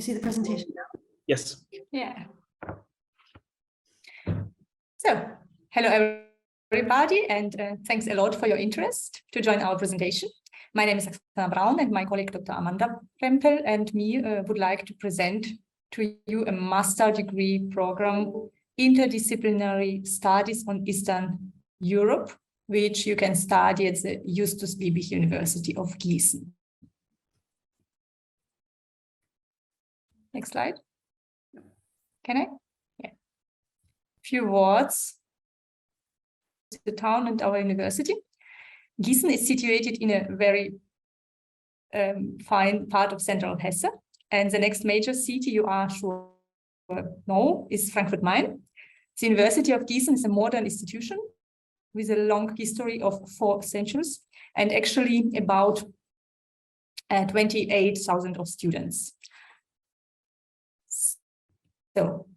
you see the presentation now? Yes. Yeah. So, hello everybody, and thanks a lot for your interest to join our presentation. My name is Aksana Braun, and my colleague Dr. Amanda Rempel and me would like to present to you a master degree program, Interdisciplinary Studies on Eastern Europe, which you can study at the Justus Liebig University of Gießen. Next slide. Can I? Yeah. Few words. The town and our university. Gießen is situated in a very fine part of central Hesse, and the next major city you are sure know is Frankfurt-Main. The University of Gießen is a modern institution with a long history of 4 centuries and actually about 28,000 of students. So,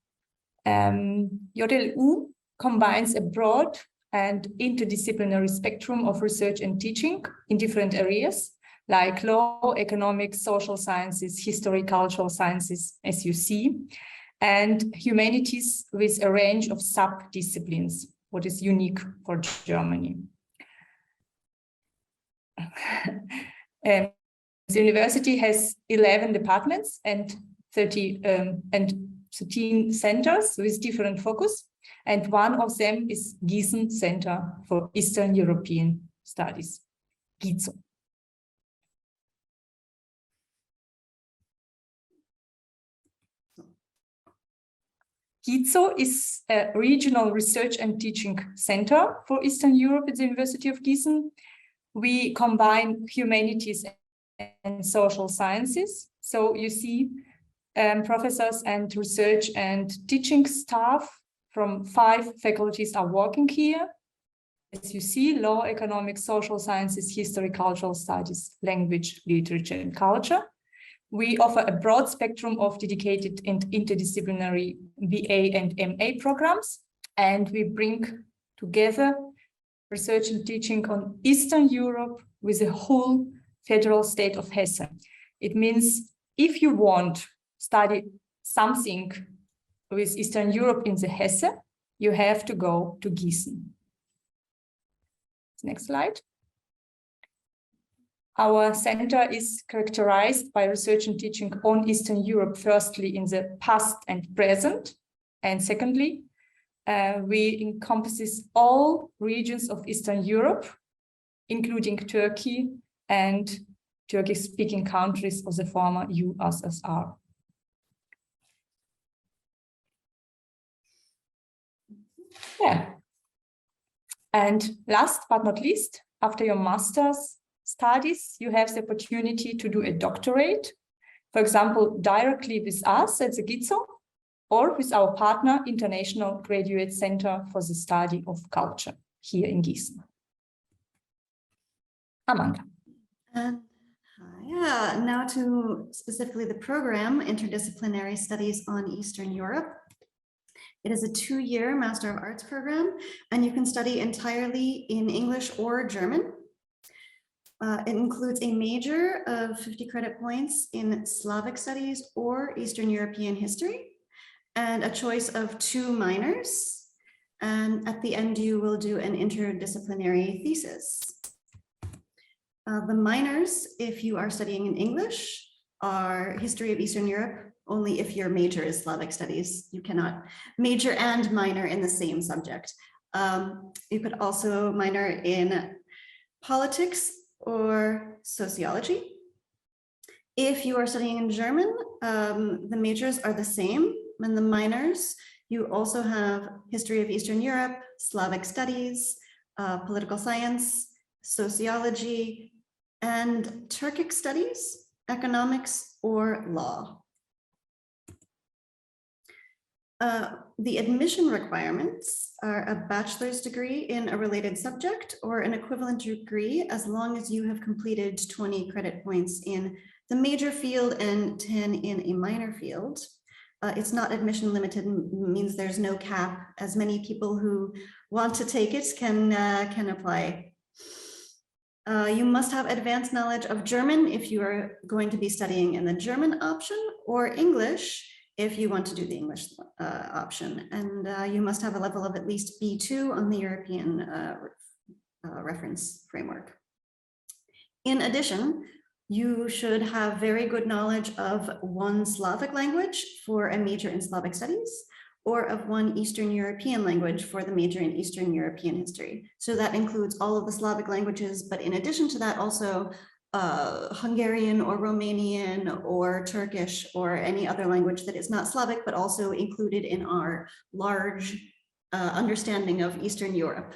JLU combines a broad and interdisciplinary spectrum of research and teaching in different areas like law, economics, social sciences, history, cultural sciences, as you see, and humanities with a range of sub-disciplines, what is unique for Germany. The university has 11 departments and 13 centers with different focus, and one of them is Giessen Center for Eastern European Studies, GIEZO. GIEZO is a regional research and teaching center for Eastern Europe at the University of Gießen. We combine humanities and social sciences. So you see professors and research and teaching staff from 5 faculties are working here. As you see, law, economics, social sciences, history, cultural studies, language, literature, and culture. We offer a broad spectrum of dedicated and interdisciplinary BA and MA programs, and we bring together research and teaching on Eastern Europe with the whole federal state of Hesse. It means if you want to study something with Eastern Europe in the Hesse, you have to go to Gießen. Next slide. Our center is characterized by research and teaching on Eastern Europe, firstly in the past and present, and secondly, we encompasses all regions of Eastern Europe, including Turkey and Turkish-speaking countries of the former USSR. Yeah. And last but not least, after your master's studies, you have the opportunity to do a doctorate, for example, directly with us at the GIEZO or with our partner, International Graduate Center for the Study of Culture here in Gießen. Amanda. Now to specifically the program, Interdisciplinary Studies on Eastern Europe. It is a 2-year Master of Arts program, and you can study entirely in English or German. It includes a major of 50 credit points in Slavic studies or Eastern European history, and a choice of 2 minors. And at the end, you will do an interdisciplinary thesis. The minors, if you are studying in English, are History of Eastern Europe. Only if your major is Slavic studies. You cannot major and minor in the same subject. You could also minor in politics or sociology. If you are studying in German, the majors are the same, and the minors, you also have History of Eastern Europe, Slavic studies, political science, sociology, and Turkic studies, economics, or law. The admission requirements are a bachelor's degree in a related subject or an equivalent degree as long as you have completed 20 credit points in the major field and 10 in a minor field. It's not admission limited, means there's no cap. As many people who want to take it can apply. You must have advanced knowledge of German if you are going to be studying in the German option, or English if you want to do the English option. And you must have a level of at least B2 on the European reference framework. In addition, you should have very good knowledge of one Slavic language for a major in Slavic studies, or of one Eastern European language for the major in Eastern European history. So that includes all of the Slavic languages, but in addition to that, also Hungarian or Romanian or Turkish or any other language that is not Slavic, but also included in our large understanding of Eastern Europe.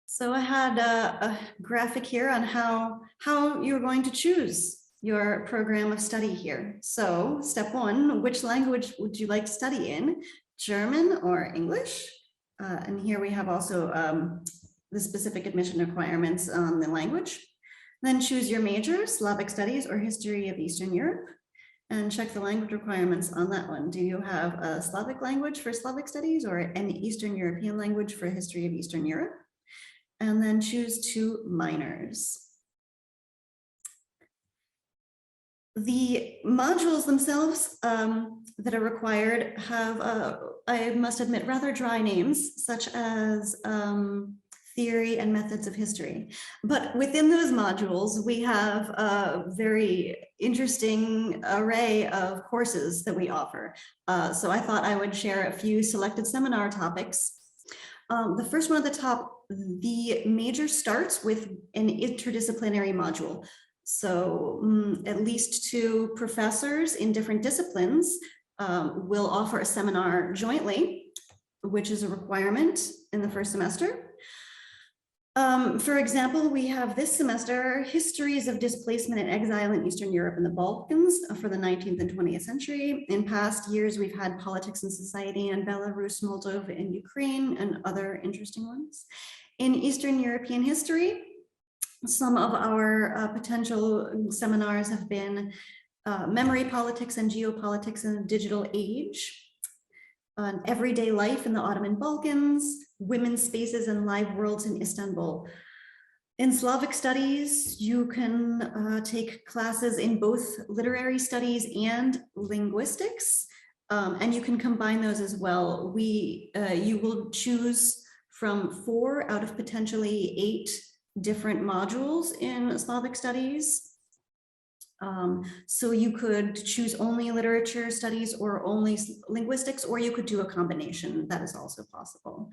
So I had a graphic here on how you're going to choose your program of study here. So step one, which language would you like to study in? German or English? And here we have also the specific admission requirements on the language. Then choose your major, Slavic studies or history of Eastern Europe, and check the language requirements on that one. Do you have a Slavic language for Slavic studies or an Eastern European language for history of Eastern Europe? And then choose two minors. The modules themselves that are required have, I must admit, rather dry names, such as theory and methods of history. But within those modules, we have a very interesting array of courses that we offer. So I thought I would share a few selected seminar topics. The first one at the top, the major starts with an interdisciplinary module. So at least two professors in different disciplines will offer a seminar jointly, which is a requirement in the first semester. For example, we have this semester, Histories of Displacement and Exile in Eastern Europe and the Balkans for the 19th and 20th century. In past years, we've had Politics and Society in Belarus, Moldova, and Ukraine, and other interesting ones. In Eastern European history, some of our potential seminars have been Memory Politics and Geopolitics in the Digital Age, Everyday Life in the Ottoman Balkans, Women's Spaces and Live Worlds in Istanbul. In Slavic studies, you can take classes in both literary studies and linguistics, and you can combine those as well. You will choose from 4 out of potentially 8 different modules in Slavic studies. So you could choose only literature studies or only linguistics, or you could do a combination. That is also possible.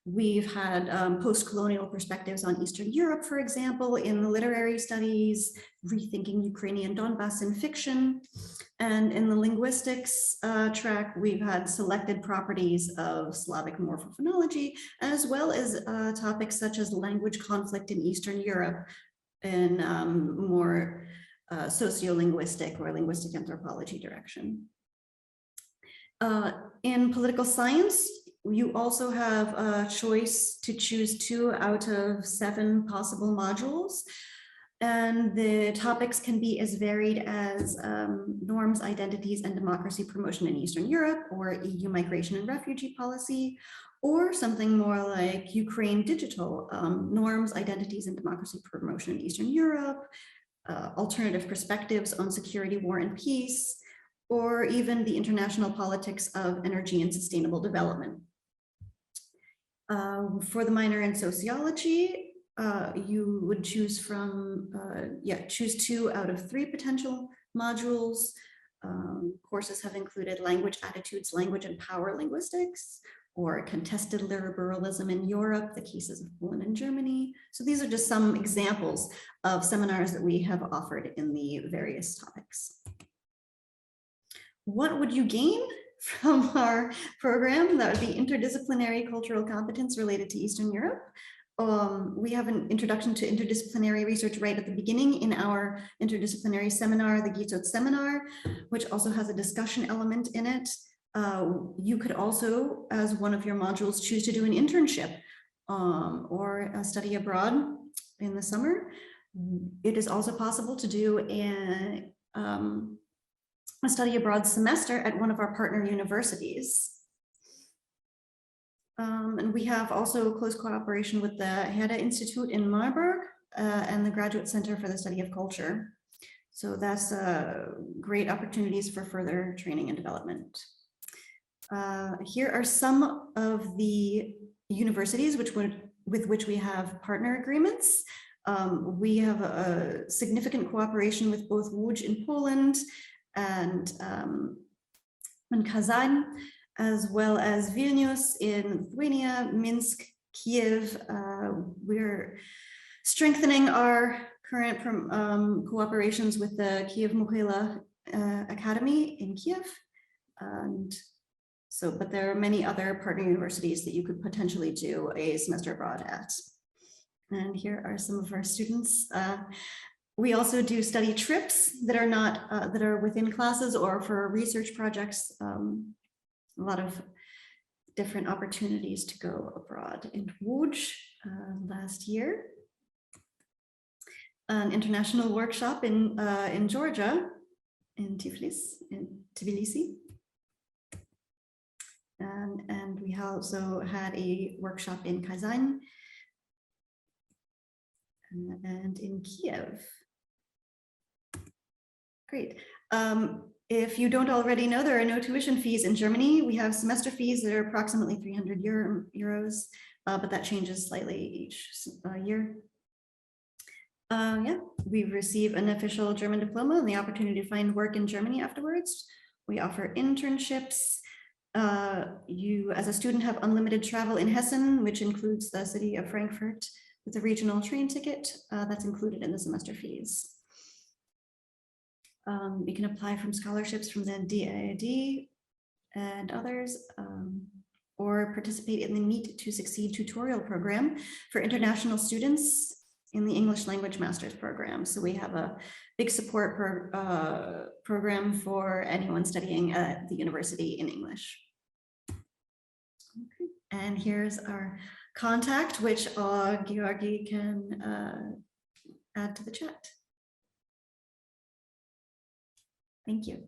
We've had post-colonial perspectives on Eastern Europe, for example, in the literary studies, rethinking Ukrainian Donbass in fiction. And in the linguistics track, we've had selected properties of Slavic morphophonology, as well as topics such as language conflict in Eastern Europe and more sociolinguistic or linguistic anthropology direction. In political science, you also have a choice to choose 2 out of 7 possible modules. And the topics can be as varied as norms, identities, and democracy promotion in Eastern Europe, or EU migration and refugee policy, or something more like Ukraine digital, norms, identities, and democracy promotion in Eastern Europe, alternative perspectives on security, war, and peace, or even the international politics of energy and sustainable development. For the minor in sociology, you would choose from, choose 2 out of 3 potential modules. Courses have included language attitudes, language and power linguistics, or contested liberalism in Europe, the cases of Poland and Germany. So these are just some examples of seminars that we have offered in the various topics. What would you gain from our program? That would be interdisciplinary cultural competence related to Eastern Europe. We have an introduction to interdisciplinary research right at the beginning in our interdisciplinary seminar, the Giessen seminar, which also has a discussion element in it. You could also, as one of your modules, choose to do an internship or a study abroad in the summer. It is also possible to do a study abroad semester at one of our partner universities. And we have also close cooperation with the Herder Institute in Marburg and the Graduate Center for the Study of Culture. So that's great opportunities for further training and development. Here are some of the universities with which we have partner agreements. We have a significant cooperation with both Łódź in Poland and Kazan, as well as Vilnius in Lithuania, Minsk, Kiev. We're strengthening our current cooperations with the Kiev Mohyla Academy in Kiev. And so, but there are many other partner universities that you could potentially do a semester abroad at. And here are some of our students. We also do study trips that are not, that are within classes or for research projects. A lot of different opportunities to go abroad. In Łódź last year, an international workshop in Georgia, in Tbilisi. And we also had a workshop in Kazan and in Kiev. Great. If you don't already know, there are no tuition fees in Germany. We have semester fees that are approximately 300 euros, but that changes slightly each year. Yeah, we receive an official German diploma and the opportunity to find work in Germany afterwards. We offer internships. You, as a student, have unlimited travel in Hessen, which includes the city of Frankfurt, with a regional train ticket that's included in the semester fees. You can apply from scholarships from the DAAD and others, or participate in the Meet to Succeed tutorial program for international students in the English language master's program. So we have a big support program for anyone studying at the university in English. Okay. And here's our contact, which Georgi can add to the chat. Thank you.